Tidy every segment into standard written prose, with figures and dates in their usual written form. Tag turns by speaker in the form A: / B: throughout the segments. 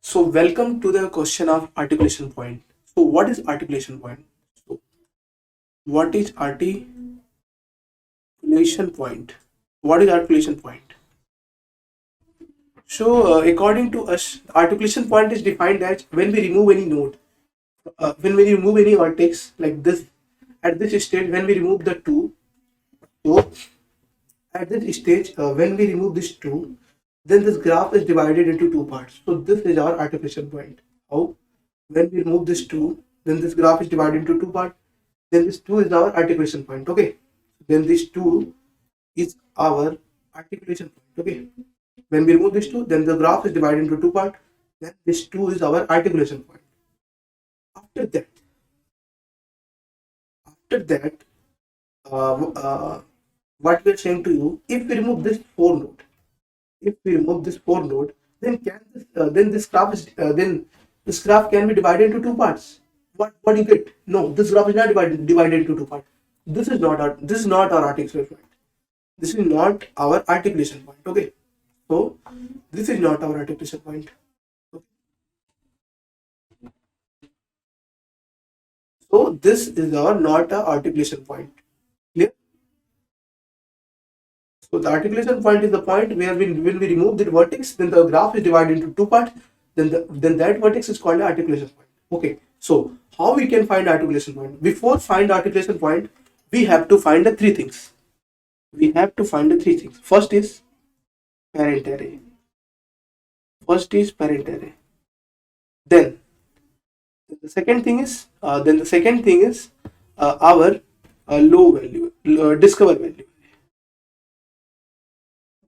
A: So welcome to the question of articulation point. So what is articulation point? So what is articulation point? What is articulation point? So according to us, articulation point is defined as when we remove any node, when we remove any vertex like this, at this stage when we remove the two. So at this stage when we remove this two, then this graph is divided into two parts. So this is our articulation point. How? When we remove this two, then this graph is divided into two parts. Then this 2 is our articulation point. Okay, then this 2 is our articulation point. Okay, when we remove this 2, then the graph is divided into two parts. Then this 2 is our articulation point. After that, after that, what we are saying to you, if we remove this 4 node, if we remove this 4 node, then can this then this graph is then this graph can be divided into two parts. What do you get? No, this graph is not divided into two parts. This is not our articulation point. This is not our articulation point. Okay, so this is not our articulation point. Okay. So this is our not a articulation point. Clear? So the articulation point is the point where when we remove the vertex, then the graph is divided into two parts. Then that vertex is called the articulation point. Okay. So how we can find articulation point? Before find articulation point, we have to find the three things. We have to find the three things. First is parent array. First is parent array. Then the second thing is our low value, discover value.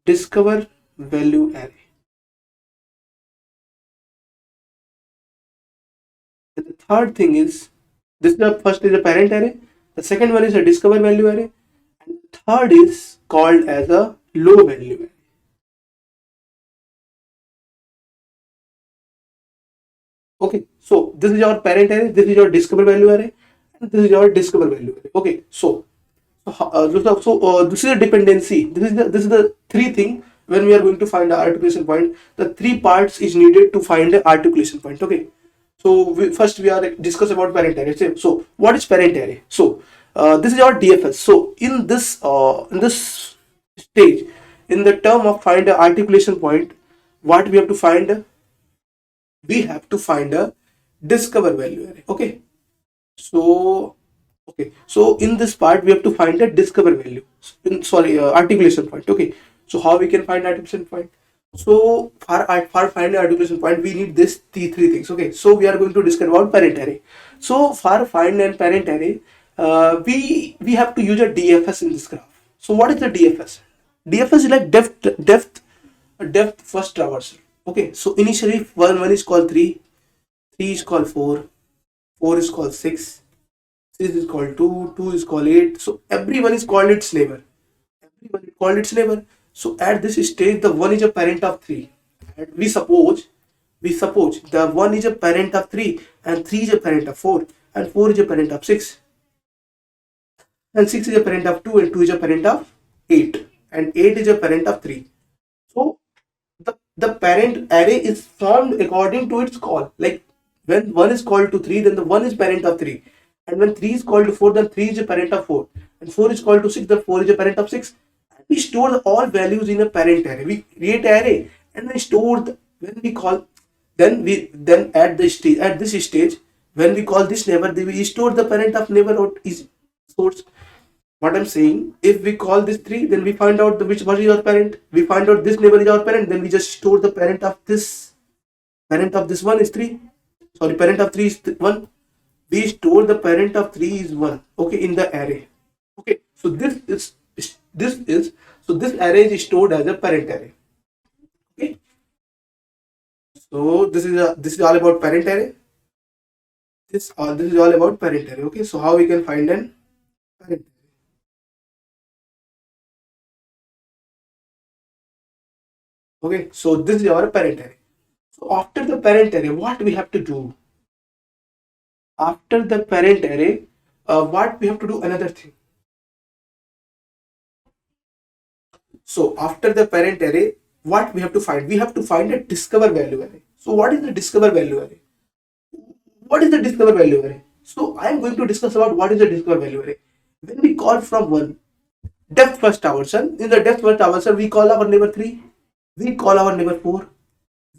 A: Discover value array. And the third thing is this is the first is a parent array. The second one is a discover value array. And the third is called as a low value array. Okay, so this is your parent array, this is your discover value array, and this is your discover value array. Okay, so this is a dependency. This is the three thing when we are going to find the articulation point. The three parts is needed to find the articulation point. Okay, so first we are discuss about parent array. So what is parent array? So this is our DFS. So in this stage, in the term of find the articulation point, what we have to find? We have to find a discover value array. Okay, so so in this part we have to find a discover value articulation point. Okay, so how we can find articulation point? So for finding articulation point we need this three things. Okay, so we are going to discuss about parent array. So for find and parent array, we have to use a DFS in this graph. So what is the DFS? DFS is like depth first traversal. Okay, so initially one is called 3, 3 is called 4, 4 is called 6, 6 is called 2, 2 is called 8. So everyone is called its neighbor. Everyone is called its neighbor. So at this stage, the 1 is a parent of 3. And we suppose the 1 is a parent of 3 and 3 is a parent of 4 and 4 is a parent of 6 and 6 is a parent of 2 and 2 is a parent of 8 and 8 is a parent of 3. So the parent array is formed according to its call. Like when 1 is called to 3, then the 1 is parent of 3. And when 3 is called to 4, then 3 is a parent of 4. And 4 is called to 6, then 4 is a parent of 6. And we store all values in a parent array. We create an array and we store when we call, then at this stage, when we call this neighbor, we store the parent of neighbor or is source. What I'm saying, if we call this 3, then we find out which one is our parent. We find out this neighbor is our parent, then we just store the parent of this. Parent of this one is 3. Sorry, parent of 3 is 1. We store the parent of 3 is 1. Okay, in the array. Okay, so this array is stored as a parent array. Okay, so this is all about parent array. This is all about parent array. Okay, so how we can find an parent? Okay, so this is our parent array. So after the parent array, what we have to do? After the parent array, what we have to do? Another thing. So after the parent array, what we have to find? We have to find a discover value array. So what is the discover value array? What is the discover value array? So I am going to discuss about what is the discover value array. When we call from one depth first person, in the depth first person we call our neighbor 3, we call our neighbor 4,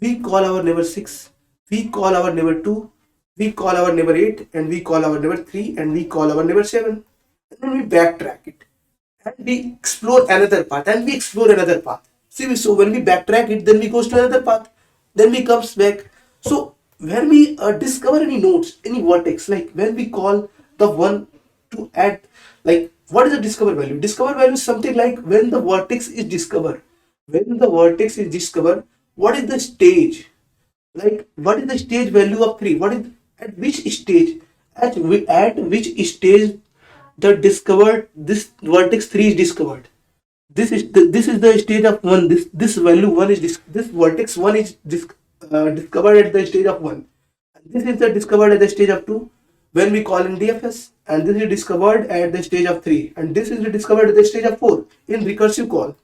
A: we call our neighbor 6, we call our neighbor 2, we call our neighbor 8, and we call our neighbor 3, and we call our neighbor 7. And then we backtrack it. And we explore another path, and we explore another path. See, so when we backtrack it, then we goes to another path, then we comes back. So when we discover any nodes, any vertex, like when we call the one to add, like what is the discover value? Discover value is something like when the vertex is discovered. When the vertex is discovered, what is the stage? Like what is the stage value of 3? What is at which stage? At which stage the discovered this vertex 3 is discovered? This is the stage of 1. This value 1 is this vertex 1 is discovered at the stage of 1. And this is the discovered at the stage of 2 when we call in DFS, and this is discovered at the stage of 3, and this is discovered at the stage of 4 in recursive call.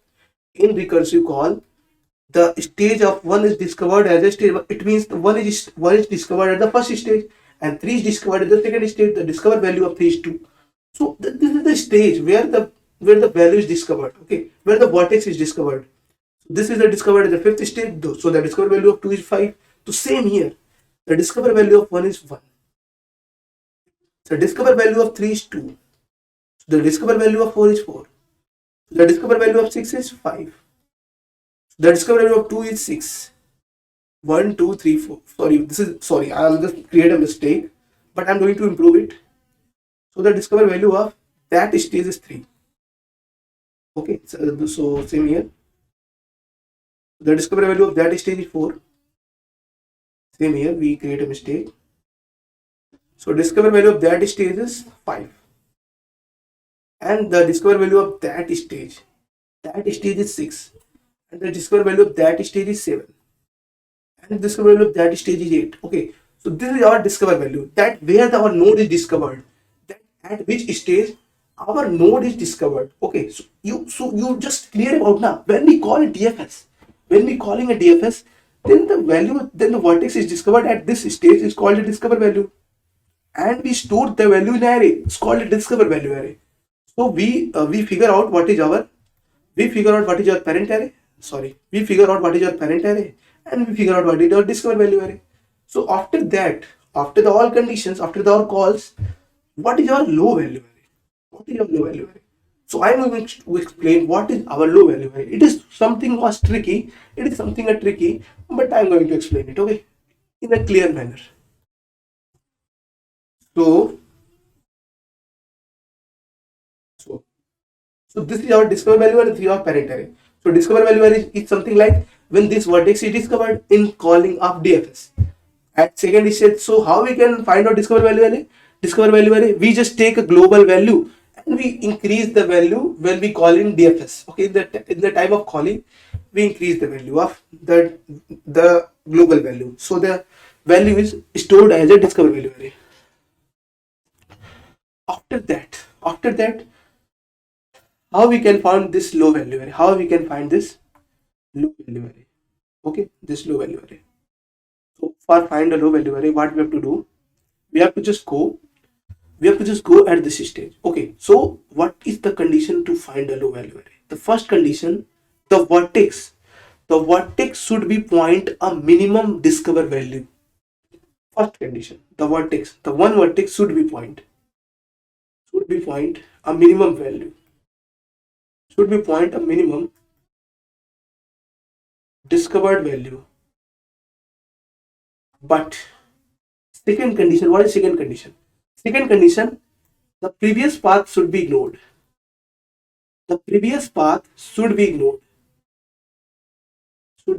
A: In recursive call, the stage of 1 is discovered as a stage. It means the 1 is discovered at the first stage, and 3 is discovered at the second stage. The discovered value of 3 is 2. So this is the stage where the value is discovered. Okay, where the vertex is discovered. So this is the discovered at the fifth stage. So the discovered value of 2 is 5. So same here, the discovered value of 1 is 1. The discovered value of 3 is 2. So the discovered value of 4 is 4. The discovered value of 6 is 5. The discovered value of 2 is 6. 1, 2, 3, 4. Sorry, I'll just create a mistake, but I'm going to improve it. So the discovered value of that stage is 3. Okay, so same here. The discovered value of that stage is 4. Same here, we create a mistake. So discovered value of that stage is 5. And the discovered value of that stage is 6. And the discovered value of that stage is 7. And the discovered value of that stage is 8. Okay, so this is our discovered value, that where our node is discovered, that at which stage our node is discovered. Okay, so you just clear about now. When we call a DFS, then the vertex is discovered at this stage is called a discover value, and we store the value in array. It's called a discover value array. So we figure out what is our parent array. We figure out what is our parent array, and we figure out what is our discover value array. So after that, after the all conditions, after the all calls, what is our low value array? What is our low value array? So I am going to explain what is our low value array. It is something was tricky. It is something tricky, but I am going to explain it. Okay, in a clear manner. So this is our discover value array, 3 of parent array. So discover value array is something like when this vertex is discovered in calling of DFS at second stage. So how we can find out discover value array? Discover value array, we just take a global value and we increase the value when we call in DFS. Okay, in the time of calling, we increase the value of the global value. So the value is stored as a discover value array. After that, how we can find this low value array? How we can find this low value array? Okay, this low value array. So for find a low value array, what we have to do? We have to just go at this stage. Okay, so what is the condition to find a low value array? The first condition, the vertex should be point a minimum discover value. First condition, the one vertex should be point a minimum value. Should be point a minimum discovered value. But second condition, what is second condition? Second condition, the previous path should be ignored. The previous path should be ignored. The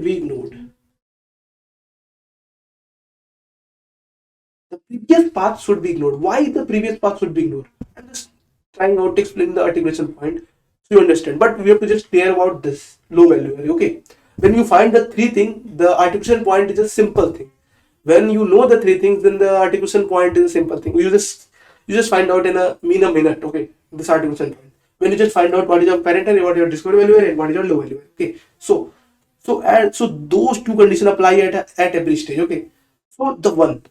A: previous path should be ignored. Why the previous path should be ignored? I'm just trying out to explain the articulation point so you understand. But we have to just clear about this low value array. Okay, when you find the three things, the articulation point is a simple thing. When you know the three things, then the articulation point is a simple thing. You just find out in a minute. Okay, this articulation point. When you just find out what is your parent array, what is your discovery value array, and what is your low value array. Okay, so So those two conditions apply at every stage. Okay. So the one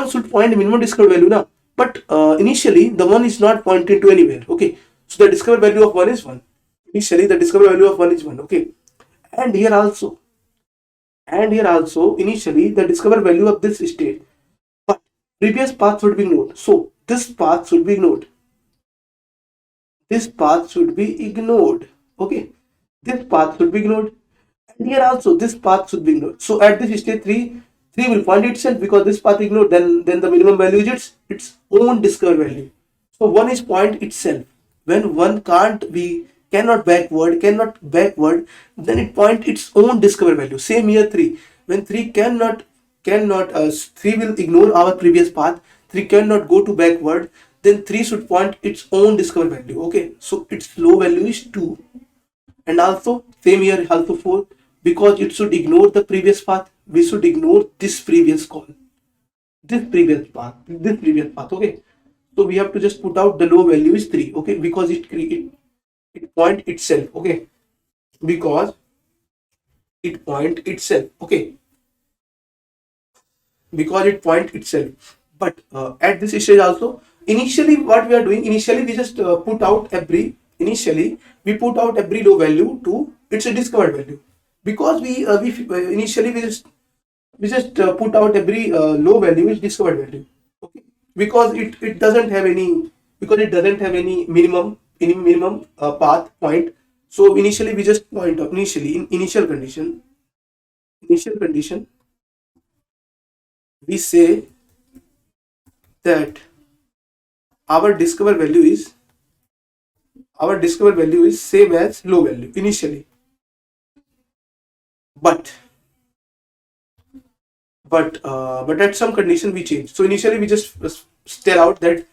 A: should point minimum discovered value now. But initially the one is not pointing to anywhere. Okay. So the discovered value of one is one. Initially the discovered value of one is one. Okay. And here also, initially the discovered value of this state. But previous path should be ignored. So this path should be ignored. This path should be ignored. Okay. This path should be ignored. And here also this path should be ignored. So at this stage 3 will point itself because this path ignored, then the minimum value is its own discovered value. So one is point itself. When one cannot backward, then it point its own discovered value. Same here 3. When 3 cannot 3 will ignore our previous path. 3 cannot go to backward, then 3 should point its own discovered value. Okay, so its low value is 2. And also same here also 4, because it should ignore the previous path. We should ignore this previous call, this previous path. Okay, so we have to just put out the low value is 3. Okay, because it point itself. Okay, because it point itself. Okay, because it point itself. But at this stage also, initially what we are doing, initially we just put out every low value to its discovered value, because initially we just put out every low value is discovered value. Okay, because it doesn't have any, minimum path point. So initially we just point out, initially in initial condition we say that our discovered value is same as low value initially. But at some condition we change. So initially we just tell out that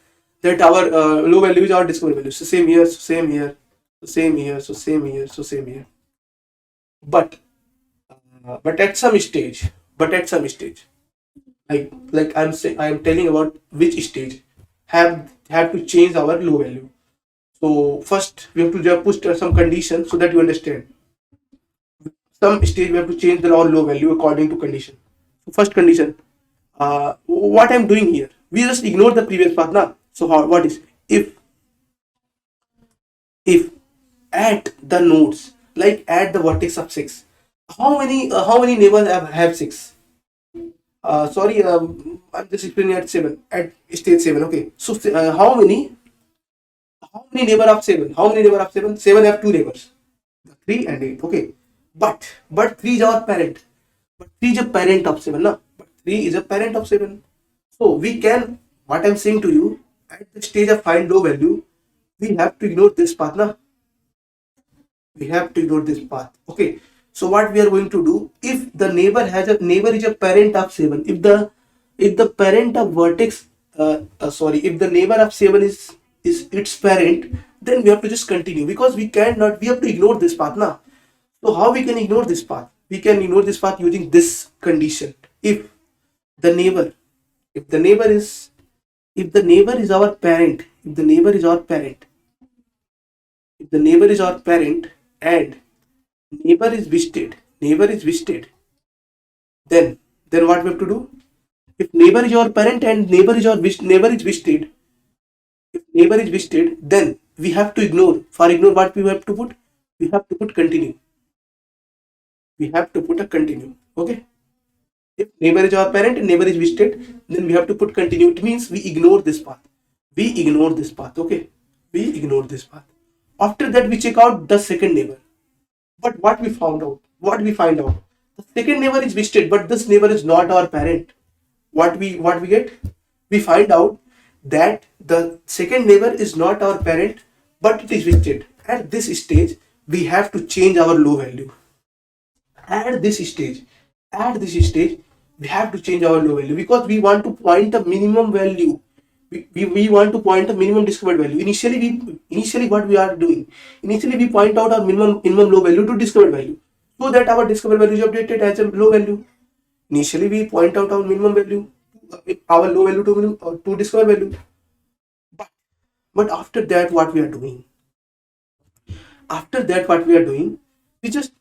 A: our low value is our discovered value. So same here, so same here. But at some stage, like I'm telling about which stage have to change our low value. So first we have to just put some condition so that you understand. Some stage we have to change the low value according to condition. So first condition, what I'm doing here, we just ignore the previous path now. So what is, if at the nodes, like at the vertex of 6, how many neighbors have 6? Sorry, I'm just explaining at 7, at stage 7. Okay, so how many neighbor of 7? How many neighbor of 7? 7 have 2 neighbors, 3 and 8. Okay, but 3 is our parent. But 3 is a parent of 7, no? But 3 is a parent of 7. So we can, what I'm saying to you, at the stage of find low value, we have to ignore this path, na? We have to ignore this path. Okay. So what we are going to do, if the neighbor is a parent of 7, if the parent of vertex, if the neighbor of 7 is its parent, then we have to just continue, because we have to ignore this path now. So how we can ignore this path? We can ignore this path using this condition. If the neighbor, if the neighbor is if the neighbor is our parent, if the neighbor is our parent, if the neighbor is our parent and neighbor is visited, then what we have to do? If neighbor is your parent and neighbor is visited, then we have to ignore. For ignore, what we have to put? We have to put continue. We have to put a continue. Okay. If neighbor is our parent and neighbor is visited, then we have to put continue. It means we ignore this path. Okay. We ignore this path. After that, we check out the second neighbor. But what we found out? What we find out? The second neighbor is visited, but this neighbor is not our parent. What we get? We find out that the second neighbor is not our parent, but it is visited. At this stage, we have to change our low value. At this stage, we have to change our low value, because we want to point a minimum value. We want to point a minimum discovered value. Initially what we are doing, initially we point out our minimum low value to discovered value, so that our discovered value is updated as a low value. Initially we point out our minimum value, our low value to discovered value. But after that what we are doing, we just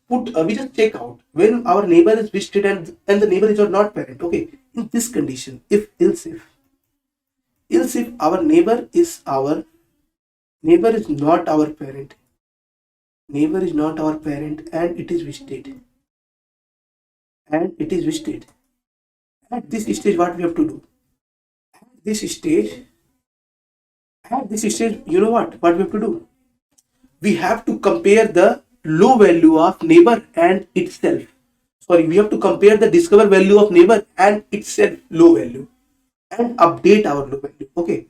A: check out when our neighbor is visited and the neighbor is or not parent. Okay, in this condition, if else if our neighbor is not our parent, and it is visited, at this stage, what we have to do? This stage, you know what we have to do? We have to compare the low value of neighbor and itself. Sorry, we have to compare the discover value of neighbor and itself low value and update our low value. Okay,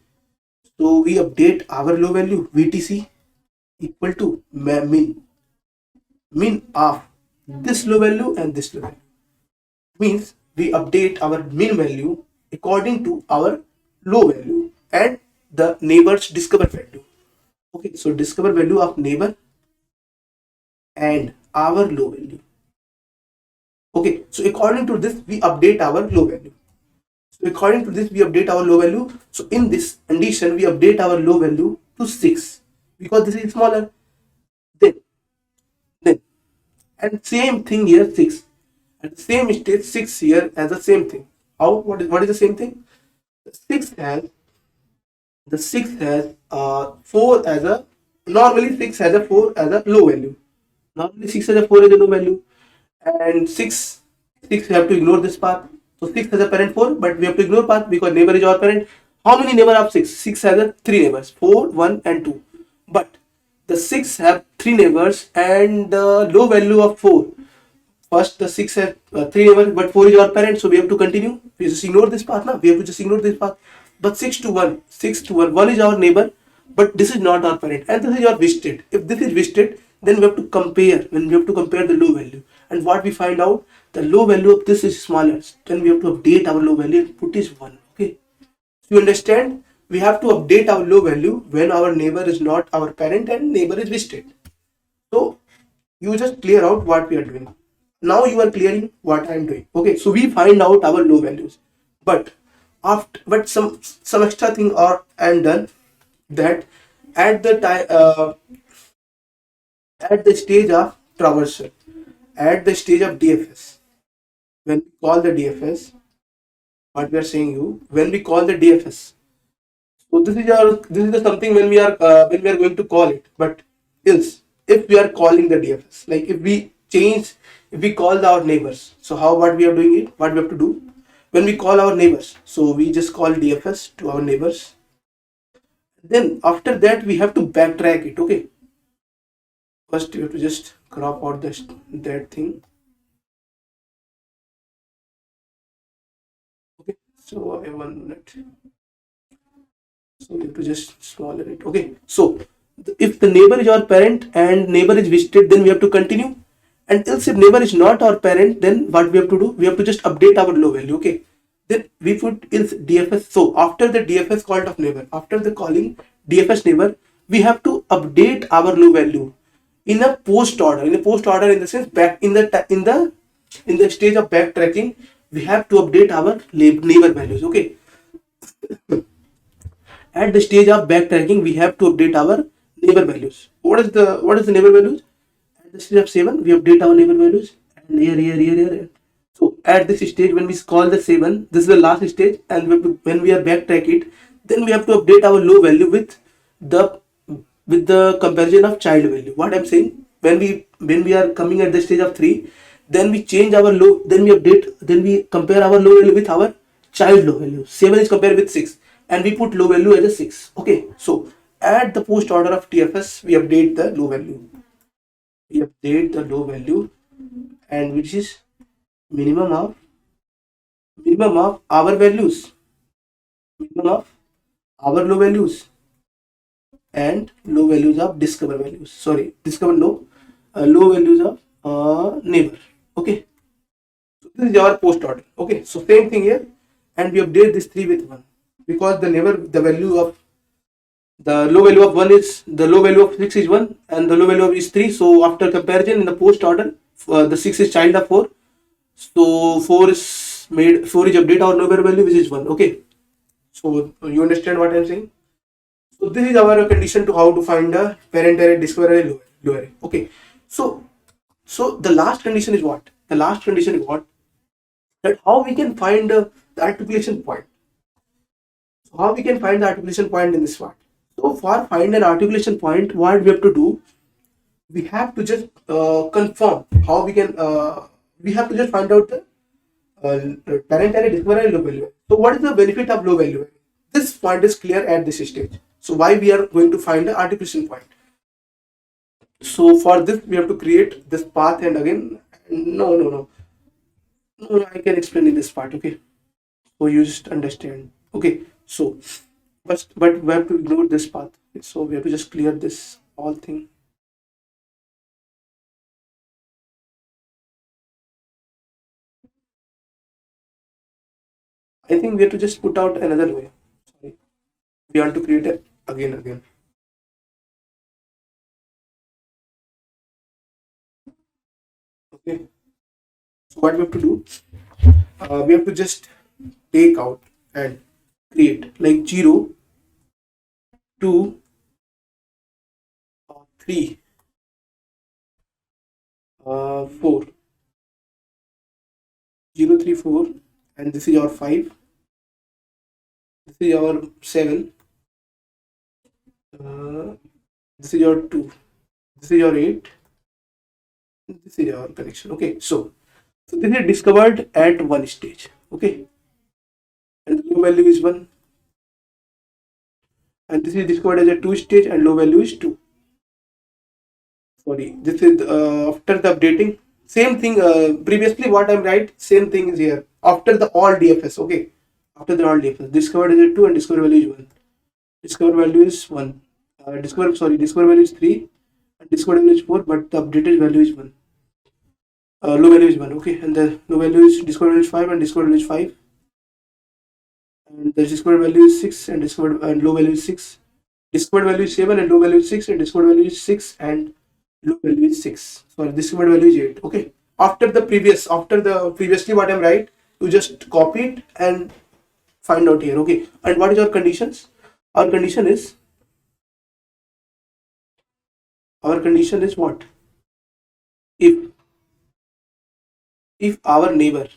A: so we update our low value VTC equal to min of this low value and this low value. Means we update our min value according to our low value and the neighbor's discover value. Okay, so discover value of neighbor and our low value. Okay, so according to this, we update our low value. So in this condition, we update our low value to 6 because this is smaller. Then and same thing here 6. At the same stage 6 here as the same thing. How? What is the same thing? The 6 has 4 as a normally 6 has a 4 as a low value. Normally 6 has a 4 as a low value, and 6 we have to ignore this path. So 6 has a parent 4, but we have to ignore path because neighbor is our parent. How many neighbor of 6? 6 has a 3 neighbors, 4, 1 and 2. But the 6 have 3 neighbors and low value of 4. First the 6 has 3 neighbors, but 4 is our parent, so we have to continue. We just ignore this path now. We have to just ignore this path. But 6 to 1, 1 is our neighbor, but this is not our parent, and this is your visited. If this is visited, then we have to compare. When we have to compare the low value, and what we find out, the low value of this is smaller. Then we have to update our low value and put is 1. Okay, so you understand? We have to update our low value when our neighbor is not our parent and neighbor is visited. So you just clear out what we are doing. Now you are clearing what I am doing. Okay, so we find out our low values, but some extra thing are and done, that at the time at the stage of traversal, at the stage of DFS, when we call the DFS, what we are saying you, when we call the DFS, so this is the something when we are going to call it. But else if we are calling the DFS, like if we call our neighbors, so how what we are doing it, what we have to do when we call our neighbors, so we just call DFS to our neighbors. Then after that we have to backtrack it. Okay, first you have to just crop out that thing. Okay, so I have 1 minute, so you have to just smaller it. Okay, so if the neighbor is our parent and neighbor is visited, then we have to continue. And else if neighbor is not our parent, then what we have to do, we have to just update our low value. Okay, then we put else DFS. So after the DFS called of neighbor, after the calling DFS neighbor, we have to update our low value in a post order. In the sense, back in the stage of backtracking, we have to update our neighbor values. Okay, at the stage of backtracking, we have to update our neighbor values. What is the neighbor values? At the stage of 7, we update our neighbor values, and here. So at this stage, when we call the 7, this is the last stage, and when we are backtrack it, then we have to update our low value the with the comparison of child value. What I'm saying, when we are coming at the stage of 3, then we change our low, then we compare our low value with our child low value. 7 is compared with 6, and we put low value as a 6. Okay, so at the post order of TFS, we update the low value. And which is minimum of our values, minimum of our low values, and low values of discover values. Sorry, discover no, low values of neighbor. Okay, so this is our post order. Okay, so same thing here, and we update this 3 with 1 because the value of the low value of 1 is, the low value of 6 is 1 and the low value of is 3. So after comparison in the post order, the 6 is child of 4, so 4 is update our lower value, which is 1. Okay, so you understand what I'm saying? So this is our condition to how to find a parent array, discover array, low array. Okay, so So the last condition is what? The last condition is what? That how we can find the articulation point. So how we can find the articulation point in this part? So for find an articulation point, what we have to do? We have to just confirm how we can. We have to just find out the parent array, discover array, low value. So what is the benefit of low value? This point is clear at this stage. So why we are going to find the articulation point? So for this we have to create this path, and again, no, I can explain in this part. Okay, so you just understand. Okay, so but we have to ignore this path. So we have to just clear this all thing. I think we have to just put out another way. Sorry, we want to create it again. Okay, so what we have to do? We have to just take out and create like 0, 2, 3, 4, 0, 3, 4, and this is our 5, this is our 7, this is your 2, this is your 8, this is our connection. Okay, so this is discovered at one stage. Okay, and the low value is 1, and this is discovered as a 2 stage, and low value is 2. Sorry, this is after the updating. Same thing, previously what I'm right, same thing is here after the all DFS. Okay, after the all DFS, discovered is a 2 and discovered value is 1. Discovered value is 1. Discovered value is 3 and discovered value is 4, but the updated value is 1. Low value is 1. Okay, and the low value is discovered value is 5 and discovered value is 5, and the discovered value is 6 and discovered and low value is 6. Discovered value is 7 and low value is 6, and discovered value is 6 and low value is 6. Sorry, discovered value is 8. Okay, after the previously what I'm right, you just copy it and find out here. Okay, and what is our conditions? Our condition is what? If our neighbor,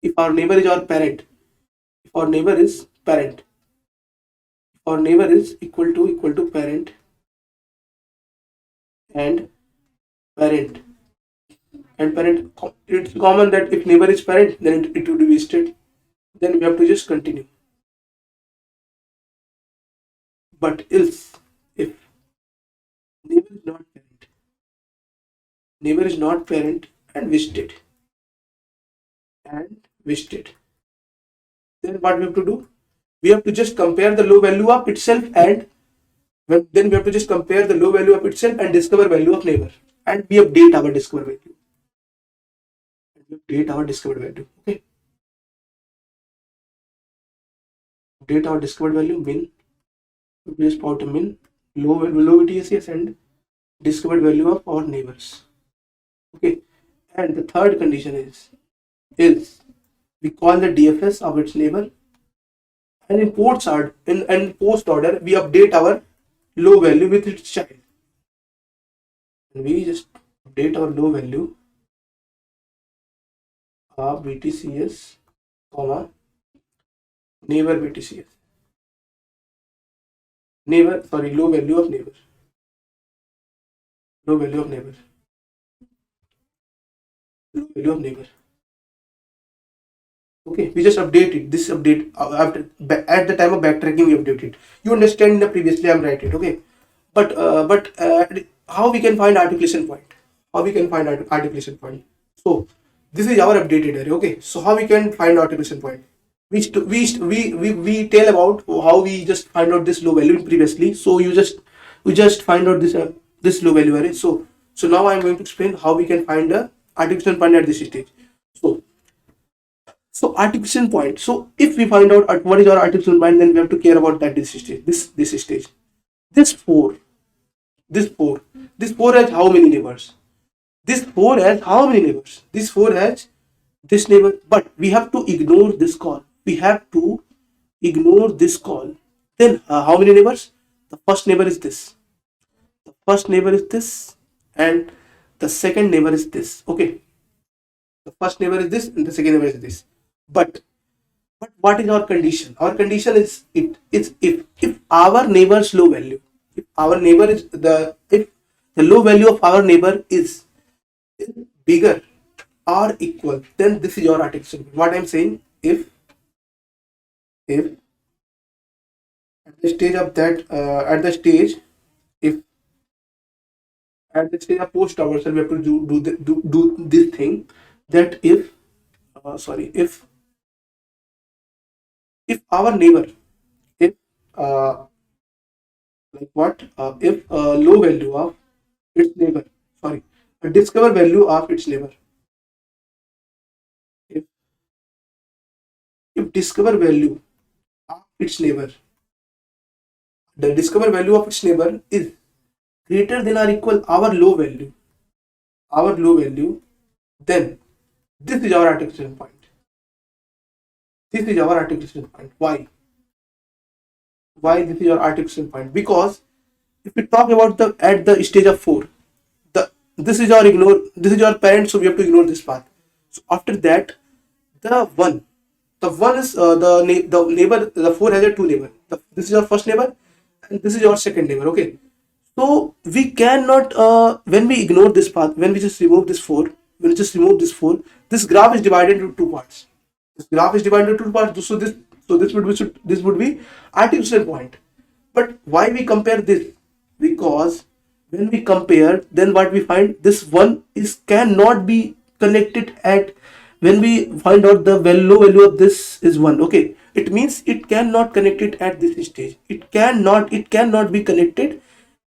A: if our neighbor is our parent, if our neighbor is parent, if our neighbor is equal to parent and parent it's common that if neighbor is parent, then it would be listed. Then we have to just continue. But else, if neighbor is not parent, and visited, then what we have to do? We have to just compare the low value of itself, and then we have to just compare the low value of itself and discover value of neighbor, and we update our discover value. Okay, update our discovered value min. We just put a min, low VTSS and discovered value of our neighbors. Okay, and the third condition is we call the DFS of its neighbor, and in post order we update our low value with its child, and we just update our low value of VTCS, comma neighbor VTCS, low value of neighbor, low value of neighbor. Okay, we just update it. This update after at the time of backtracking we update it. You understand the previously I'm right it. Okay, but how we can find articulation point? Articulation point? So this is our updated array. Okay, so how we can find articulation point? We tell about how we just find out this low value previously. So we just find out this low value array. So now I'm going to explain how we can find the articulation point at this stage. So articulation point. So if we find out what is our articulation point, then we have to care about that this stage. This stage. This four. This four has how many neighbors? This 4 has how many neighbors? This 4 has this neighbor, but we have to ignore this call. Then how many neighbors? The first neighbor is this. And the second neighbor is this. Okay, the first neighbor is this and the second neighbor is this. But what is our condition? Our condition is it is if our neighbor's low value, if our neighbor is the if the low value of our neighbor is bigger or equal, then this is your articulation. What I'm saying, if at the stage of that at the stage if at the stage of post ourselves we have to do this thing, that if sorry if our neighbor, if uh, like what if low value of its neighbor, sorry, a discover value of its neighbor, if discover value of its neighbor, the discover value of its neighbor is greater than or equal our low value, then this is our articulation point. This is our articulation point. Why this is your articulation point? Because if we talk about the at the stage of 4, the this is your parent, so we have to ignore this path. So after that, the one the one is the neighbor, the 4 has a two neighbor. This is your first neighbor and this is your second neighbor. Okay, so we cannot when we ignore this path, when we just remove this 4, when we just remove this 4, this graph is divided into two parts. This graph is divided into two parts. So this would be artificial point. But why we compare this? Because when we compare, then what we find, this one is cannot be connected at, when we find out the low value of this is 1. Okay, it means it cannot connect it at this stage. It cannot be connected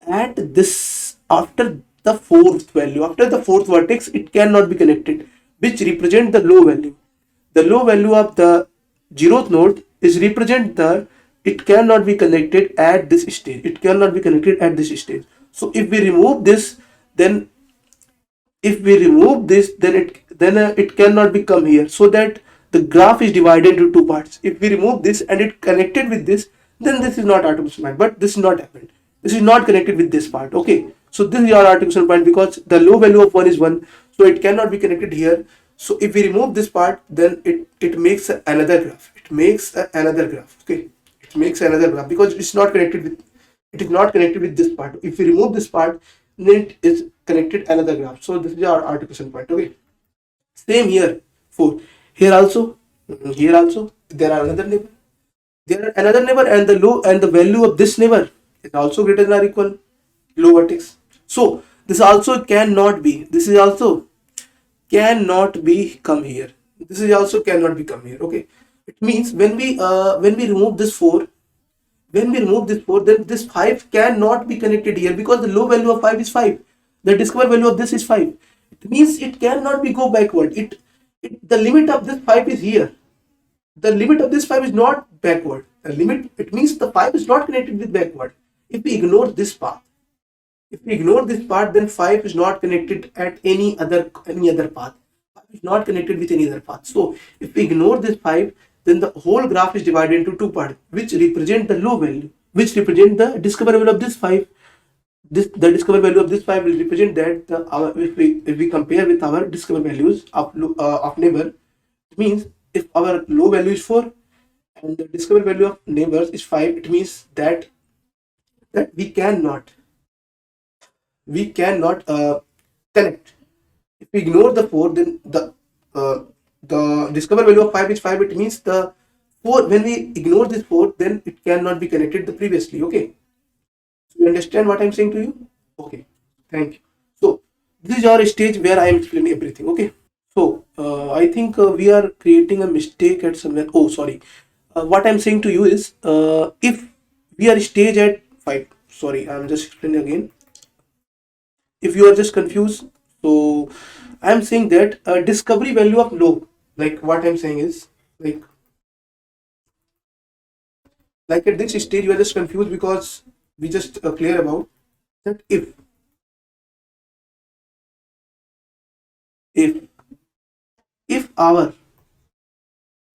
A: at this, after the fourth value, after the fourth vertex it cannot be connected, which represent the low value. The low value of the zeroth node is represent the, it cannot be connected at this stage, it cannot be connected at this stage. So if we remove this, then it cannot become here, so that the graph is divided into two parts. If we remove this and it connected with this, then this is not articulation point. But this is not happened, this is not connected with this part. Okay, so this is your articulation point, because the low value of 1 is 1, so it cannot be connected here. So if we remove this part, then it makes another graph, another graph. Okay, it makes another graph because it's not connected with, it is not connected with this part. If we remove this part, then it is connected another graph. So this is our articulation point. Okay, same here. For here also, here also there are another neighbor, and the low and the value of this neighbor is also greater than or equal low vertex. So this also cannot be, this is also cannot be come here, this is also cannot be come here. Okay, it means when we remove this 4, then this 5 cannot be connected here, because the low value of 5 is 5, the discover value of this is 5. It means it cannot be go backward. The limit of this 5 is here, the limit of this 5 is not backward. The limit, it means the 5 is not connected with backward. If we ignore this path, then 5 is not connected at any other path. 5 is not connected with any other path. So if we ignore this 5, then the whole graph is divided into two parts, which represent the low value, which represent the discover value of this 5. The discover value of this 5 will represent that if we compare with our discover values of neighbor, it means if our low value is 4 and the discover value of neighbors is 5, it means that we cannot connect. If we ignore the 4, then the discover value of 5 is 5. It means the 4, when we ignore this 4, then it cannot be connected the previously. Okay, so you understand what I'm saying to you? Okay, thank you. So this is our stage where I am explaining everything. Okay, so I think we are creating a mistake at somewhere. Oh, sorry. What I'm saying to you is, if we are stage at 5, sorry, I'm just explaining again. If you are just confused, so I'm saying that discovery value of low, like what I'm saying is, like at this stage you are just confused because we just clear about that if our,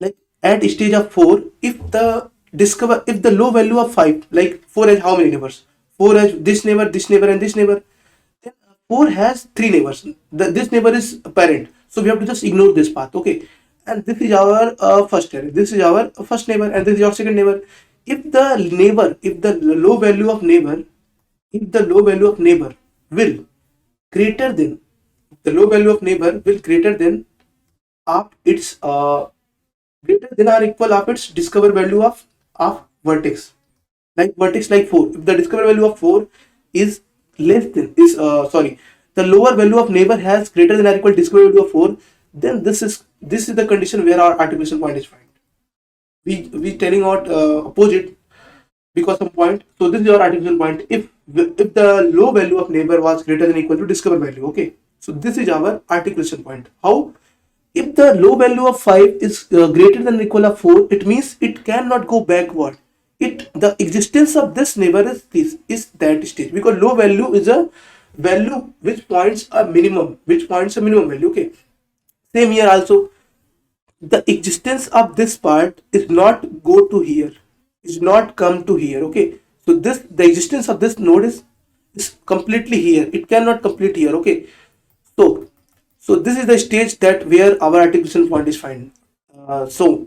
A: like at stage of 4, if the low value of 5, like 4 has how many neighbors, 4 has this neighbor, and this neighbor, then 4 has 3 neighbors. This neighbor is a parent, so we have to just ignore this path. Okay, and this is our first neighbor. This is our first neighbor, and this is your second neighbor. If the neighbor, if the low value of neighbor, if the low value of neighbor will greater than the low value of neighbor will greater than of its greater than or equal of its discover value of vertex, like vertex like 4. If the discover value of 4 is less than is sorry, the lower value of neighbor has greater than or equal discover value of 4, then this is the condition where our articulation point is found. We telling out opposite because some point. So this is your articulation point if the low value of neighbor was greater than or equal to discover value. Okay, so this is our articulation point. How? If the low value of 5 is greater than or equal of 4, it means it cannot go backward. The existence of this neighbor is that stage, because low value is a value which points a minimum, value. Okay, same here also. The existence of this part is not go to here, is not come to here. Okay, so the existence of this node is completely here, it cannot complete here. Okay, so this is the stage that where our articulation point is found. So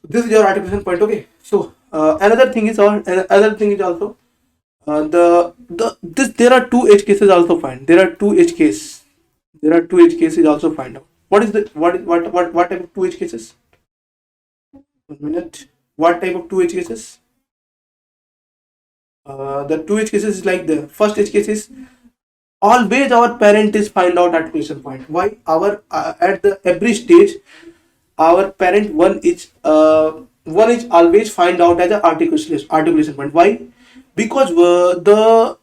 A: this is your articulation point. Okay, so another thing is also there are two edge cases also find. There are two edge cases also find out. What is the what type of two edge cases? 1 minute. What type of two edge cases? The two edge cases is like the first edge case is always our parent is find out articulation point. Why? Our at the every stage our parent one is always find out as a articulation point. Why? Because the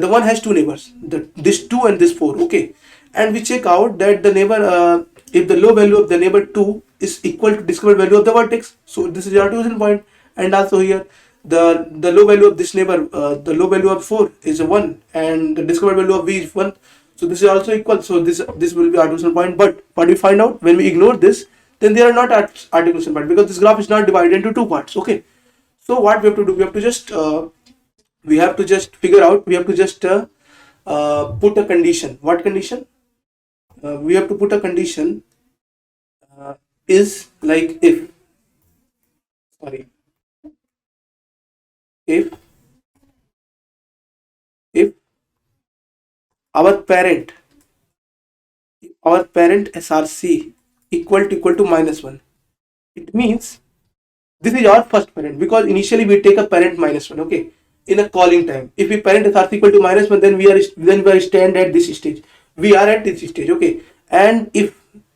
A: one has two neighbors, this 2 and this 4. Okay, and we check out that the neighbor if the low value of the neighbor 2 is equal to discovered value of the vertex, so this is your articulation point. And also here the low value of this neighbor, the low value of 4 is a 1 and the discovered value of v is 1, so this is also equal, so this will be articulation point. But what we find out when we ignore this, then they are not articulation point, because this graph is not divided into two parts. Okay, so what we have to do, we have to just figure out, we have to just put a condition. What condition? We have to put a condition is like if if our parent SRC equal to -1, it means this is our first parent, because initially we take a parent -1. Okay, in a calling time, if we parent SRC equal to -1, then we are stand at this stage, we are at this stage. Okay, and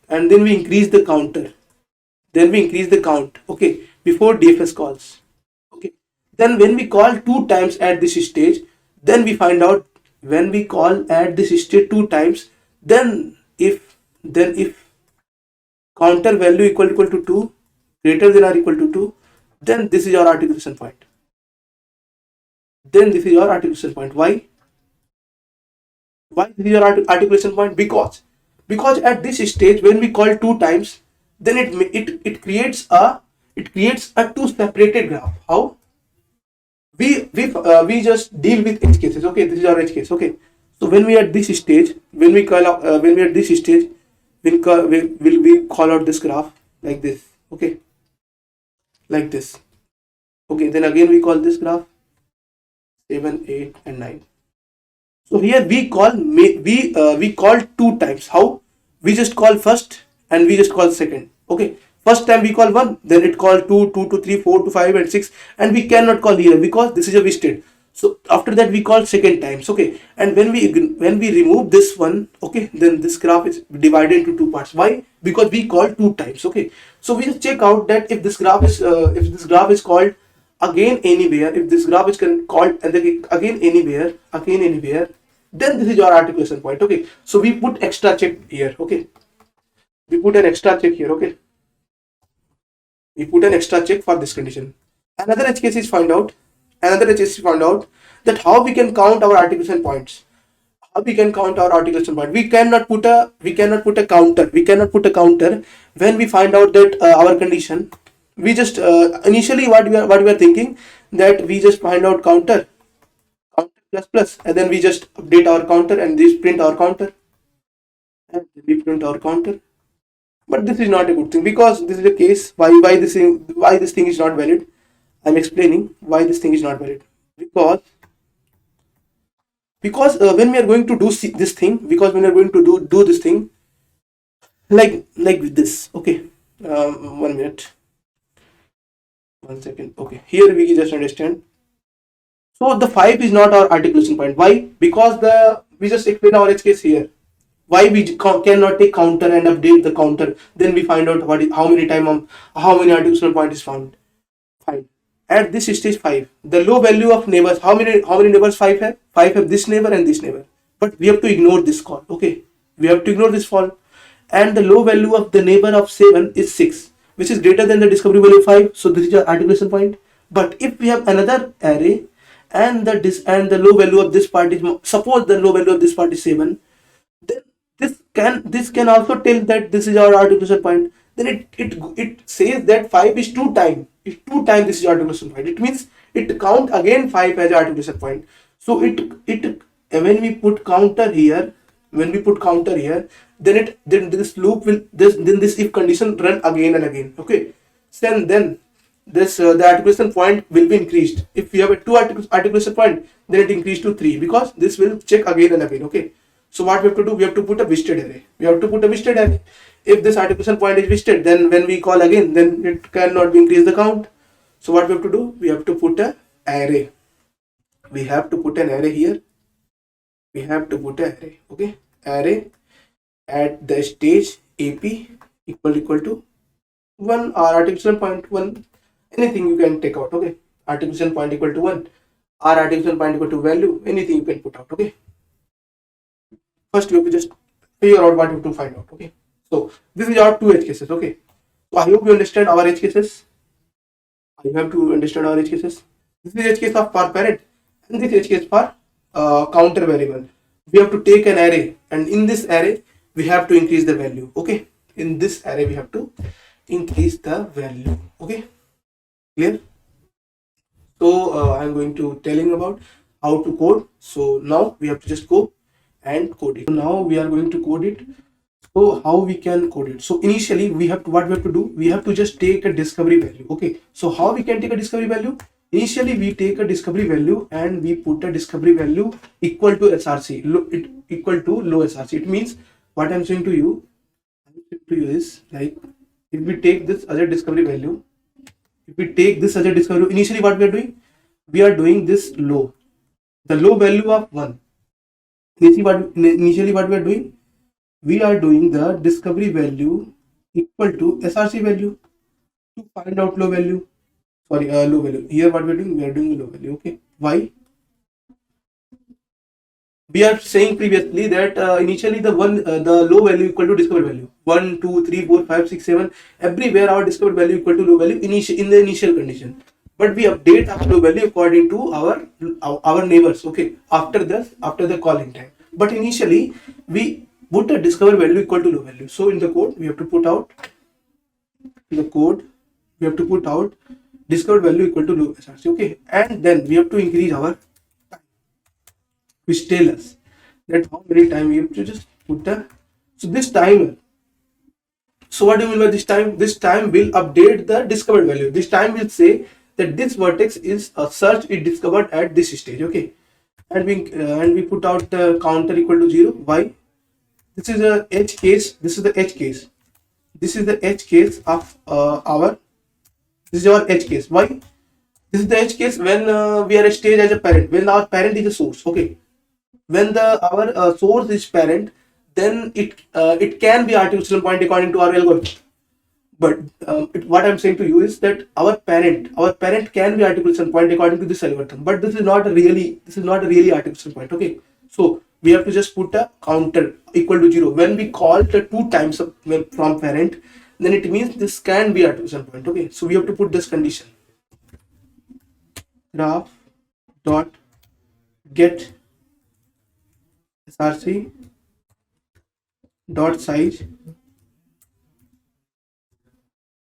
A: then we increase the counter, okay, before DFS calls. Okay, then when we call 2 times at this stage, then we find out when we call at this stage 2 times, then if counter value equal to 2, greater than or equal to 2, then this is your articulation point. Why this is your articulation point? Because at this stage when we call 2 times, then it creates a two separated graph. How? We just deal with edge cases. Okay, this is our edge case. Okay, so when we are at this stage, we call out this graph like this. Okay, like this. Okay, then again we call this graph 7, 8 and 9. So here we call 2 times. How? We just call first and we just call second. Okay, first time we call 1, then it call 2, 2 to 3, 4 to 5 and 6, and we cannot call here because this is a wasted. So after that we call second times. Okay, and when we remove this one, okay, then this graph is divided into 2 parts. Why? Because we call 2 times. Okay, so we just check out that if this graph is called again anywhere, if this graph is called and then again anywhere, then this is your articulation point. Okay, so we put extra check here. Okay, we put an extra check here. Okay, we put an extra check for this condition. Another edge case is found out that how we can count our articulation points. We cannot put a counter when we find out that our condition. We just initially what we are thinking, that we just find out counter plus plus, and then we just update our counter and this print our counter, and we print our counter. But this is not a good thing, because this is a case why this thing is not valid. I'm explaining why this thing is not valid. Because when we are going to do this thing, because when we are going to do this thing, like with this, okay. 1 minute, 1 second. Okay, here we just understand. So the 5 is not our articulation point. Why? Because we just explain our edge case here. Why we cannot take counter and update the counter, then we find out how many how many articulation point is found. Fine. At this stage 5, the low value of neighbors, how many neighbors 5 have? 5 have this neighbor and this neighbor. But we have to ignore this call. Okay. We have to ignore this fall. And the low value of the neighbor of 7 is 6, which is greater than the discovery value of 5. So this is your articulation point. But if we have another array and the low value of this part is, suppose the low value of this part is 7, then this can also tell that this is our articulation point. Then it says that 5 is 2 times. It's 2 times this is articulation point. It means it count again 5 as articulation point. So it when we put counter here, then this loop will this if condition run again and again. Okay. Then this the articulation point will be increased. If we have a 2 articulation point, then it increased to 3, because this will check again and again. Okay. So what we have to do? We have to put a visited array. If this articulation point is visited, then when we call again, then it cannot be increase the count. So what we have to do? We have to put an array. We have to put an array here. We have to put an array. Okay. Array at the stage AP equal to 1, or articulation point 1. Anything you can take out. Okay. Articulation point equal to 1, or articulation point equal to value. Anything you can put out. Okay. First we have to just figure out what we have to find out. Okay. So this is our 2 edge cases. Okay. So I hope you understand our edge cases. You have to understand our edge cases. This is edge case of for parent, and this edge case for counter variable. We have to take an array, and in this array we have to increase the value. Okay. In this array we have to increase the value. Okay. Clear? So I'm going to telling about how to code. So now we have to just go and code it. So now we are going to code it. So how we can code it? So initially what we have to do? We have to just take a discovery value. Okay. So how we can take a discovery value? Initially we take a discovery value and we put a discovery value equal to SRC, equal to low SRC. It means what I'm saying to you is, like, if we take this as a discovery value, initially what we are doing? We are doing this low, the low value of 1. Initially what we are doing? We are doing the discovery value equal to SRC value to find out low value. Low value. Here what we are doing? We are doing low value. Okay. Why? We are saying previously that initially the low value equal to discovery value. 1, 2, 3, 4, 5, 6, 7. Everywhere our discovered value equal to low value in the initial condition. But we update our low value according to our neighbors. Okay. After the calling time. But initially we put a discover value equal to low value. So in the code we have to put out discovered value equal to low SRC. Okay. And then we have to increase our time, which tell us that how many time we have to just put this timer. So what do you mean by this time? This time will update the discovered value. This time will say that this vertex is a search it discovered at this stage. Okay. And we put out the counter equal to 0. Why? This is a edge case. This is the edge case. This is the edge case of this is our edge case. Why? This is the edge case when we are a stage as a parent, when our parent is a source. Okay. When our source is parent, then it can be artificial point according to our algorithm. But what I'm saying to you is that our parent can be articulation point according to this algorithm. But this is not a really articulation point. Okay. So we have to just put a counter equal to 0. When we call the 2 times from parent, then it means this can be articulation point. Okay. So we have to put this condition. Graph dot get src dot size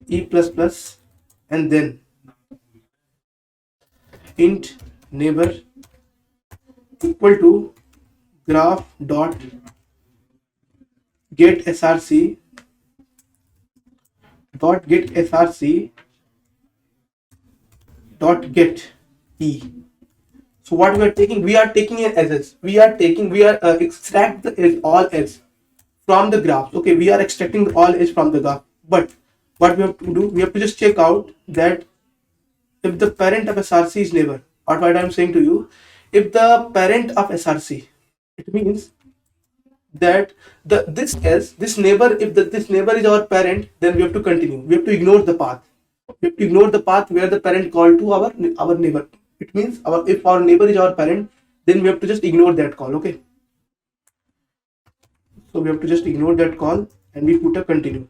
A: e plus plus, and then int neighbor equal to graph dot get src dot get src dot get e. So what we are taking, we are taking an edges. We are extract the edge, all edge from the graph. Okay, we are extracting all edge from the graph. But what we have to do, we have to just check out that if the parent of SRC is neighbor, or what I am saying to you, if the parent of SRC, it means that this neighbor, if this neighbor is our parent, then we have to continue. We have to ignore the path. We have to ignore the path where the parent called to our neighbor. It means if our neighbor is our parent, then we have to just ignore that call. Okay, so we have to just ignore that call and we put a continue.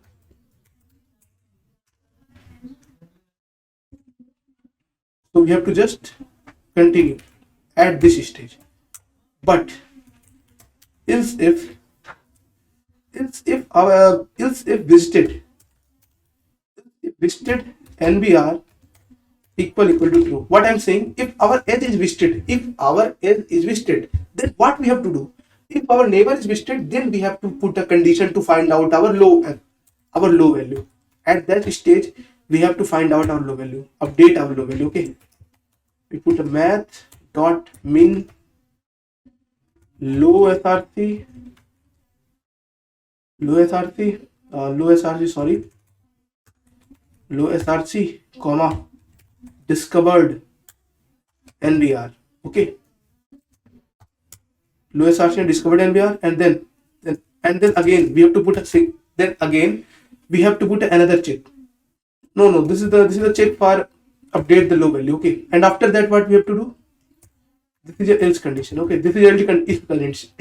A: So we have to just continue at this stage. But else if visited NBR equal to true. What I'm saying, if our edge is visited, then what we have to do? If our neighbor is visited, then we have to put a condition to find out our low value. At that stage, we have to find out our low value, update our low value. Okay, we put a math dot min low src comma discovered NBR. Okay, low src and discovered NBR, and then again we have to put another check. No, this is the check for update the low value. Okay, and after that what we have to do? This is your else condition. Okay, this is your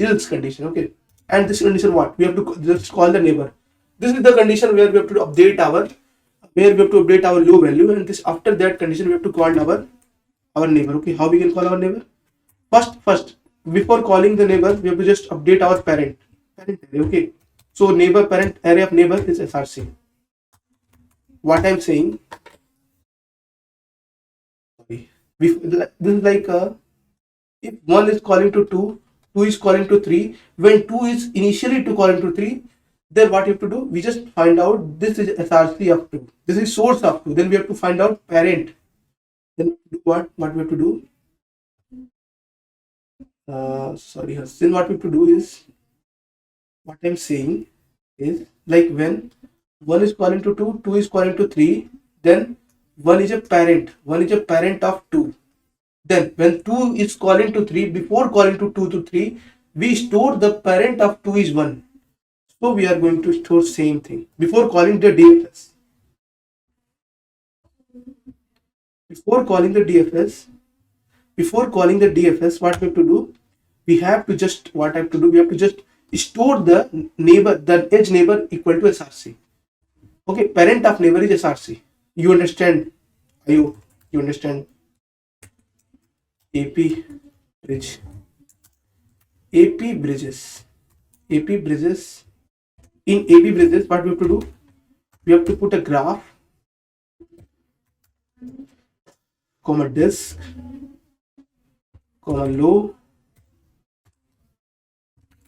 A: else condition. Okay, and this condition, what we have to just call the neighbor. This is the condition where we have to update our low value, and this after that condition we have to call our neighbor. Okay, how we can call our neighbor? First before calling the neighbor, we have to just update our parent array. Okay, so neighbor parent array of neighbor is src. What I'm saying, this is like if 1 is calling to 2, 2 is calling to 3, when 2 is initially to calling to 3, then what you have to do? We just find out this is src of 2, this is source of 2, then we have to find out parent. Then what we have to do? Then what we have to do is, what I'm saying is, like when 1 is calling to 2, 2 is calling to 3, then 1 is a parent of 2. Then when 2 is calling to 3, before calling to 2 to 3, we store the parent of 2 is 1. So we are going to store same thing before calling the DFS. Before calling the DFS, what we have to do? We have to just store the neighbor, the edge neighbor equal to src. Okay, parent of neighbor is src. You understand? I hope you understand. AP bridges. In AP bridges, what we have to do? We have to put a graph, comma disk, comma low,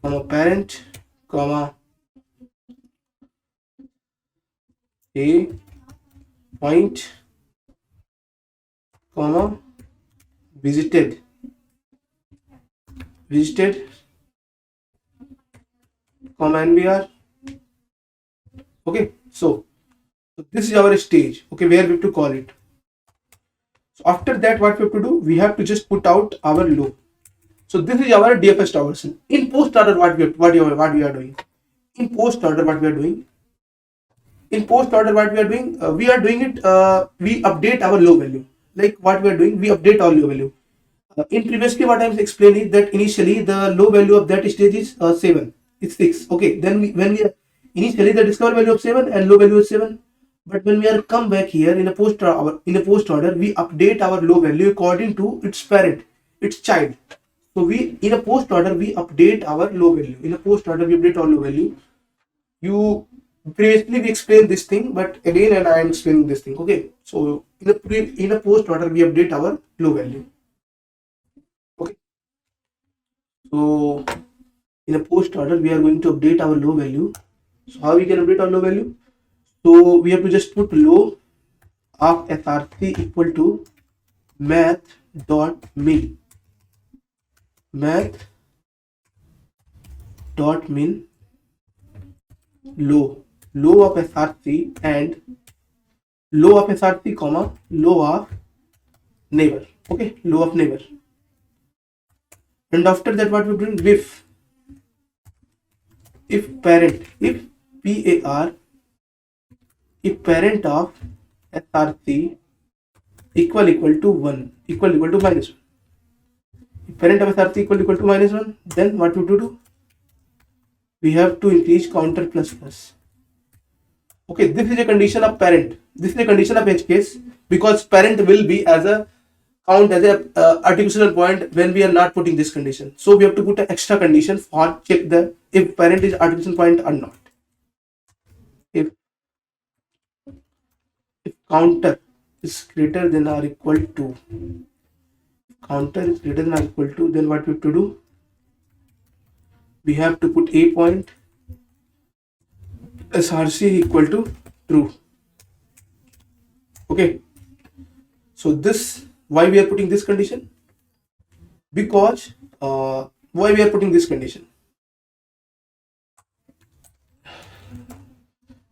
A: comma parent, comma a point, comma visited, comma NBR. Okay, so this is our stage. Okay, where we have to call it. So after that, what we have to do? We have to just put out our low. So this is our DFS traversal. In post order, what we are doing? In post order, what we are doing? We are doing it. We update our low value. Like what we are doing, we update our low value. In previously, what I was explaining that initially the low value of that stage is 7. It's 6. Okay, then when we are initially the discover value of 7 and low value is 7. But when we are come back here in a post order, we update our low value according to its parent, its child. So we in a post order we update our low value. In a post order we update our low value. You previously we explained this thing, but again and I am explaining this thing. Okay, so in a post order we update our low value. Okay, So in a post order, we are going to update our low value. So how we can update our low value? So we have to just put low of src equal to math dot min, math dot min low of src and low of src comma low of neighbor. Okay, low of neighbor. And after that, what we bring if parent, if par, if parent of src equal to 1, equal to minus 1. If parent of src equal to minus 1, then what we do? We have to increase counter plus plus. Okay, this is a condition of parent. This is a condition of edge case, because parent will be as a count as a articulation point when we are not putting this condition. So we have to put an extra condition for check the if parent is articulation point or not. If counter is greater than or equal to, counter is greater than or equal to, then what we have to do? We have to put a point src equal to true. Okay, so this, why we are putting this condition? Because why we are putting this condition?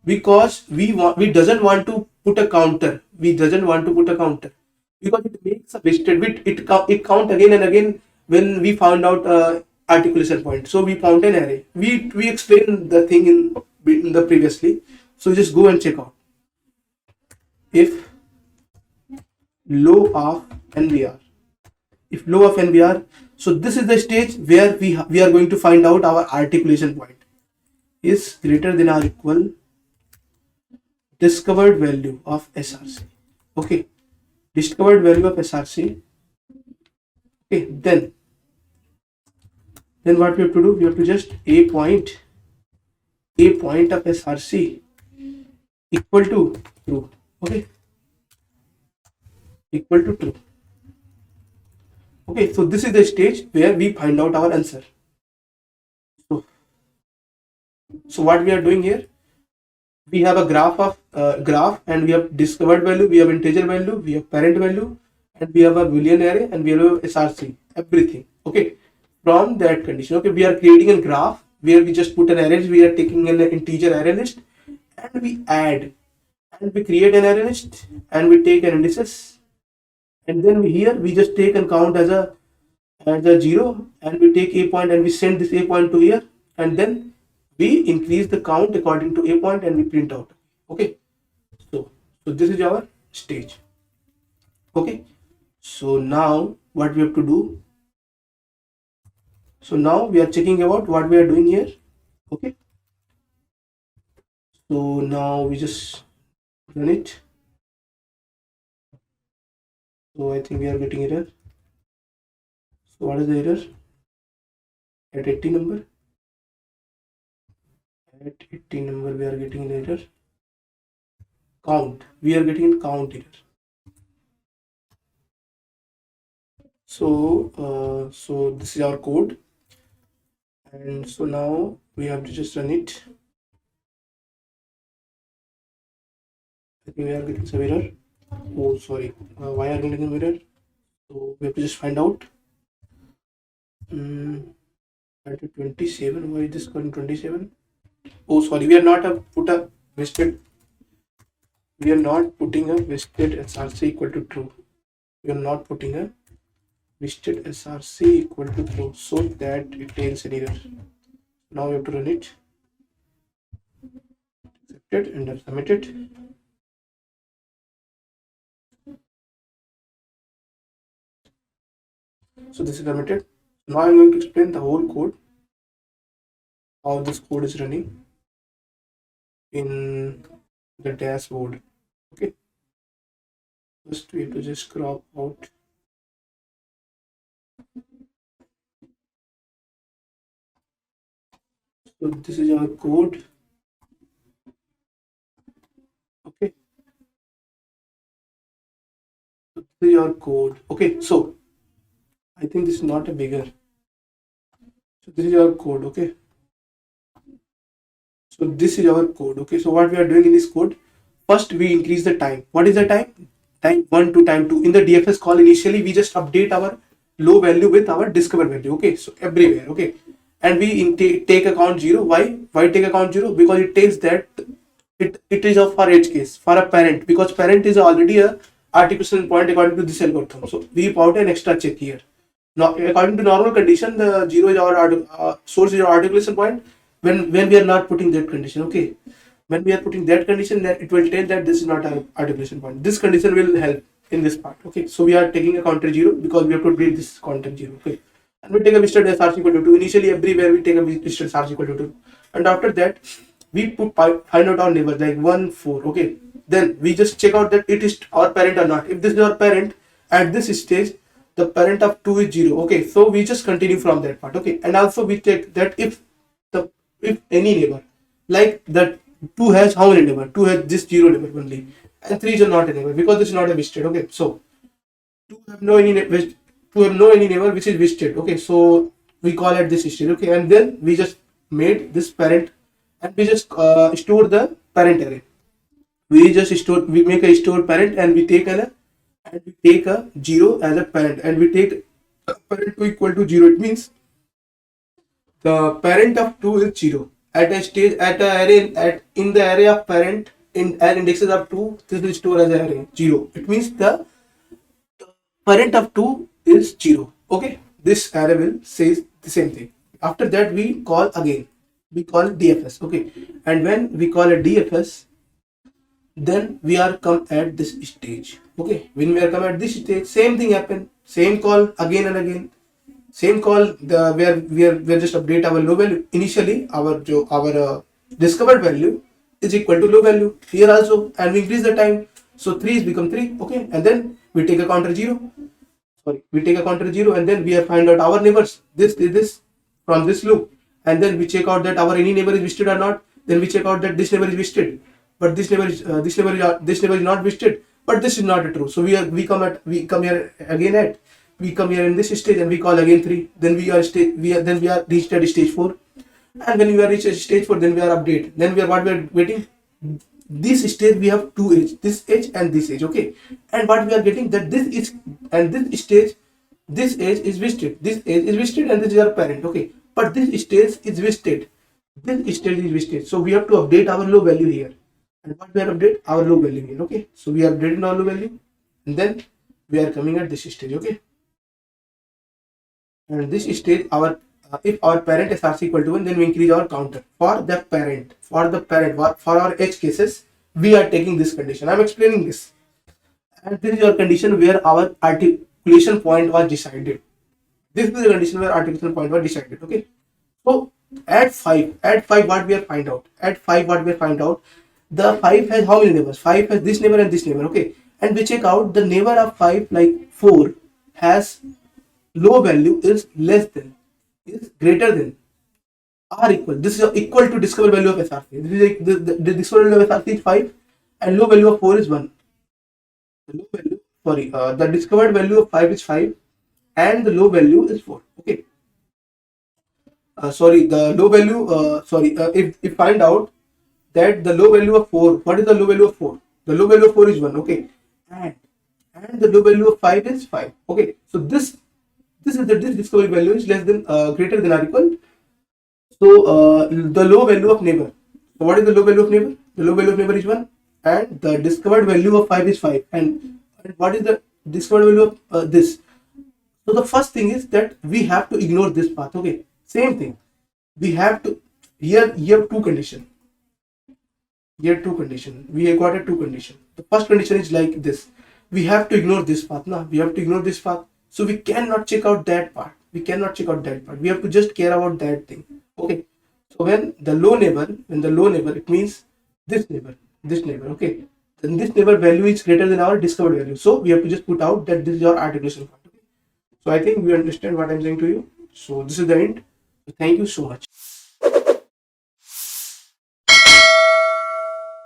A: Because we doesn't want to put a counter. We doesn't want to put a counter because it makes a wasted bit. It count again and again when we found out articulation point. So we found an array. We explained the thing in the previously. So just go and check out. If low of NVR, if low of NVR, so this is the stage where we are going to find out our articulation point is greater than or equal discovered value of SRC. Okay, discovered value of SRC. Okay, then what we have to do? We have to just a point of SRC equal to true. Okay, equal to true. Okay, so this is the stage where we find out our answer. So what we are doing here? We have a graph of graph, and we have discovered value, we have integer value, we have parent value, and we have a boolean array, and we have src, everything. Okay, from that condition, okay, we are creating a graph where we just put an array, we are taking an integer array list, and we add, and we create an array list, and we take an indices, and then here we just take and count as a 0, and we take a point and we send this a point to here, and then we increase the count according to a point and we print out. Okay, so this is our stage. Okay, so now what we have to do? So now we are checking about what we are doing here. Okay, so now we just run it. So I think we are getting error. So what is the error? At 80 number, we are getting an error. Count, we are getting count error. So this is our code, and so now we have to just run it. I think we are getting some error. Oh, sorry. Why are we getting some error? So we have to just find out. At 27, why is this current 27? Oh, sorry, we are not put a vested. We are not putting a vested SRC equal to true. We are not putting a vested SRC equal to true, so that it tails an error. Now we have to run it. Accepted and submitted. So this is submitted. Now I'm going to explain the whole code, how this code is running in the dashboard. Okay, first we have to just crop out. So this is our code. Okay, so this is your code. Okay, so I think this is not a bigger. So this is our code, okay. So this is our code, okay. So what we are doing in this code, first we increase the time. What is the time? Time 1 to time 2. In the DFS call, initially we just update our low value with our discover value, okay. So everywhere, okay. And we take account 0. Why take account 0? Because it takes that it is of our edge case for a parent, because parent is already a articulation point according to this algorithm. So we put an extra check here. Now, according to normal condition, the 0 is our source is our articulation point. When we are not putting that condition, okay. When we are putting that condition, then it will tell that this is not our articulation point. This condition will help in this part, okay. So we are taking a counter 0 because we have to update this counter 0, okay. And we take a visited as r equal to 2. Initially, everywhere we take a visited as r equal to 2, and after that we find out our neighbor like 1 4, okay. Then we just check out that it is our parent or not. If this is our parent, at this stage the parent of 2 is 0, okay. So we just continue from that part, okay. And also we check that if any neighbor, like that 2 has how many neighbor? 2 has this 0 neighbor only, and 3 is not a neighbor because this is not a visited, okay. So 2 have no any neighbor which is visited, okay. So we call it this state, okay. And then we just made this parent, and we just store the parent array. We make a stored parent, and we take a 0 as a parent, and we take parent 2 equal to 0. It means the parent of 2 is 0 at a stage at a array in the array of parent in an indexes of 2. This will store as an array 0. It means the parent of 2 is 0, okay. This array will say the same thing. After that we call again, we call DFS, okay. And when we call a DFS, then we are come at this stage, okay. When we are come at this stage, same thing happen, same call again and again, same call where we are just update our low value. Initially our discovered value is equal to low value here also, and we increase the time, so 3 is become 3, okay. And then we take a counter 0, and then we find out our neighbors, this from this loop, and then we check out that our any neighbor is visited or not. Then we check out that this neighbor is visited, but this neighbor is not visited, but this is not true. So we come here in this stage, and we call again 3. Then we are reached at stage 4, and when we are reached at stage 4, then we are update. Then we are waiting. This stage we have two edge, this edge and this edge, okay. And what we are getting that this is, and this stage, this edge is visited, this edge is visited, and this is our parent, okay. But this stage is visited, so we have to update our low value here. And what we are update our low value here, okay. So we are updating our low value, and then we are coming at this stage, okay. And this stage, our if our parent is RC equal to 1, then we increase our counter for the parent. For our edge cases, we are taking this condition. I am explaining this, and this is your condition where our articulation point was decided. This is the condition where articulation point was decided, okay. So at 5, what we are find out? At 5, what we find out? The 5 has how many neighbors? 5 has this neighbor and this neighbor, okay. And we check out the neighbor of 5, like 4, has low value is greater than or equal. This is equal to discover value of SRC. This is like the discover value of SRC is 5, and low value of 4 is 1. The discovered value of 5 is 5, and the low value is 4, okay. The low value, if find out that the low value of 4, what is the low value of 4? The low value of 4 is 1, okay. And the low value of 5 is 5, okay. So this discovery value is less than greater than or equal. So the low value of neighbor. So what is the low value of neighbor? The low value of neighbor is 1, and the discovered value of 5 is 5. And what is the discovered value of this? So the first thing is that we have to ignore this path, okay. Same thing. We have to here two condition. Here two condition. We have got a two condition. The first condition is like this. We have to ignore this path. We have to ignore this path. So we cannot check out that part. We have to just care about that thing. Okay. So when the low neighbor, it means this neighbor, okay. Then this neighbor value is greater than our discovered value. So we have to just put out that this is our articulation part. Okay. So I think we understand what I'm saying to you. So this is the end. Thank you so much.